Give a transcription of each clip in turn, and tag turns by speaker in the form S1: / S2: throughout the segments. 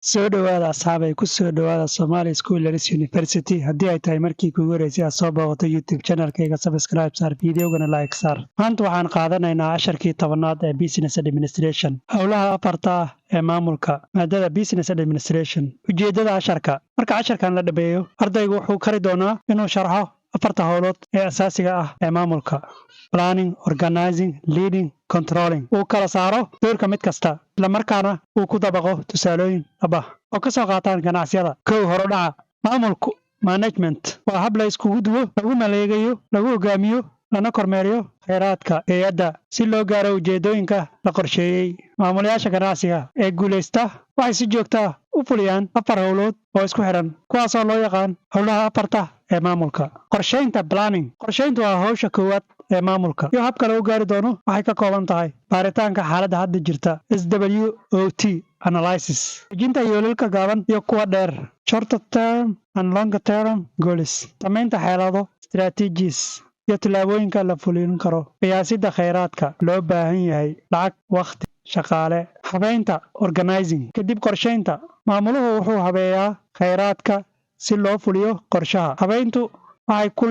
S1: Soo dhawaada asxaabay ku soo dhawaada Somali School Learning University haddii ay tahay markii kuugu horeysay aad soo booqato YouTube channelkayga subscribe saar videogana like saar maanta waxaan qaadanaynaa casharkii 10aad ee Business Administration howlaha afarta ah ee maamulka maadada Business Administration ujeedada casharka marka casharkan la dhameeyo ardaygu wuxuu kari doonaa inuu sharxo afarta howlood ee asaasiga ah ee maamulka planning, organizing, leading, controlling uu kala saaro doorka mid kasta isla markaana uu ku dabaqo tusaalooyin dhaba oo ka soo qaataan ganacsiyada kow horodhaca maamulku management waa hab la iskugu duwo lagu maleegayo lagu hogaamiyo lana kormeeriyo kheyraadka hay'adda si loo gaaro ujeedooyinka la qorsheeyey maamulayaasha ganacsiga ee guulaysta waxay si joogto ah u fuliyaan afar howlood oo isku xidhan kuwaasoo loo yaqaan howlaha afarta ee maamulka qorsheynta planning qorsheyntu waa howsha koowaad ee maamulka iyo habka lagu gaari doono waxay ka kooban tahay baaritaanka xaaladda hadda jirta SWOT analysis dejinta yoolalka gaaban iyo kuwa dheer short term and long term goals samaynta xeelado strategies iyo tallaabooyinka la fulin karo qiyaasidda kheyraadka loo baahan yahay lacag waqti shaqaale habeynta organizing kadib qorsheynta maamuluhu wuxuu habeeyaa kheyraadka si loo fuliyo qorshaha habeyntu waxay ku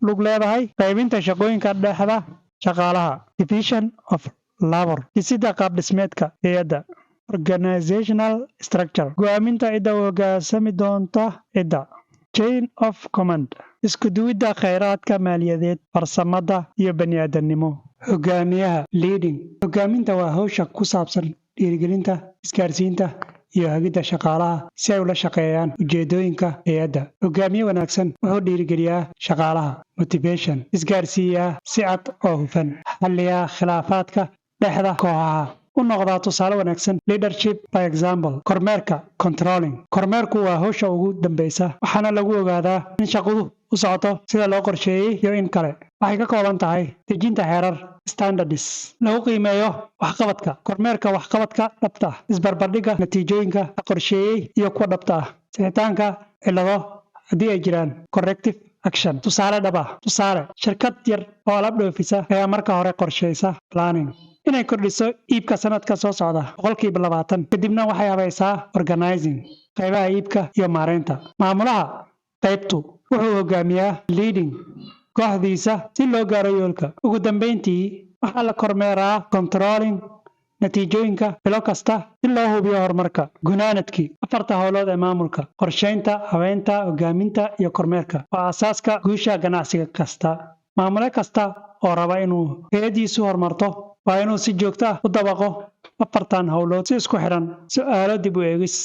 S1: lug leedahay qaybinta shaqooyinka dhexda shaqaalaha division of labor dhisidda qaab dhismeedka hay'adda organizational structure go'aaminta cidda u hoggaansami doonta cidda chain of command isku duwidda kheyraadka maaliyadeed farsamada iyo bani'aadamnimo hogaamiyaha leading hogaaminta waa howsha ku saabsan dhiirigelinta isgaarsiinta iyo hagidda shaqaalaha si ay ula shaqeeyaan ujeedooyinka hay'adda hogaamiye wanaagsan wuxuu dhiirigeliyaa shaqaalaha motivation isgaarsiiyaa si cad oo hufan xalliyaa khilaafaadka dhexda kooxaha u noqdaa tusaale wanaagsan leadership by example kormeerka controlling kormeerku waa howsha ugu dambaysa waxaana lagu ogaadaa in shaqadu u socoto sida loo qorsheeyey iyo in kale waxay ka kooban tahay dejinta xeerar standards lagu qiimeeyo waxqabadka kormeerka waxqabadka dhabta ah isbarbardhigga natiijooyinka la qorsheeyey iyo kuwa dhabta ah sixitaanka cillado haddii ay jiraan corrective action tusaale dhab ah tusaale shirkad yar oo alaab dhoofisa ayaa marka hore qorsheysa planning inay kordhiso iibka sanadka soo socda 20% kadibna waxay habaysaa organizing qaybaha iibka iyo maareynta maamulaha qaybtu wuxuu hogaamiyaa leading kooxdiisa si loo gaaro yoolka ugu dambeyntii waxaa la kormeeraa controlling natiijooyinka bilo kasta si loo hubiyo horumarka gunaanadkii afarta howlood ee maamulka qorsheynta habeynta hogaaminta iyo kormeerka waa asaaska guusha ganacsiga kasta maamule kasta oo raba inuu hay'adiisu horumarto waa inuu si joogto ah u dabaqo afartan howlood si isku xidhan su'aalo dib u eegis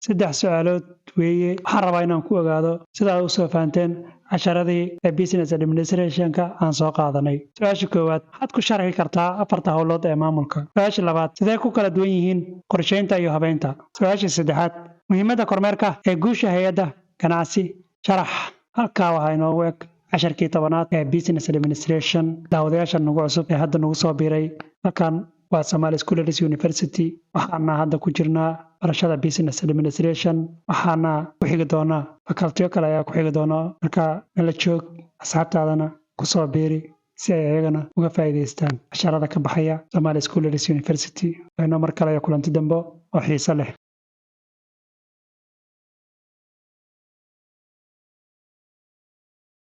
S1: 3 su'aalood weeye waxaan rabaa inaan ku ogaado sida aad u soo fahanteen casharadii ee Business Administration-ka aan soo qaadanay su'aasha koowaad waxaad ku sharxi kartaa afarta howlood ee maamulka su'aasha labaad sidee ku kala duwan yihiin qorsheynta iyo habeynta su'aasha saddexaad muhiimadda kormeerka ee guusha hay'adda ganacsi sharax halkaa waxaa inoogu eg casharkii 10aad ee Business Administration daawadayaasha nagu cusub ee hadda nagu soo biiray halkan waa Somali School Learning University waxaana hadda ku jirnaa barashada Business Administration waxaana ku xigi doonaa faculty kale ayaa ku xigi doona marka la joog asxaabtaadana ku soo biiri si ay ayagana uga faa'iideystaan casharada ka baxaya Somali School Learning University ayna mar kale kulanti dambe oo xiiso leh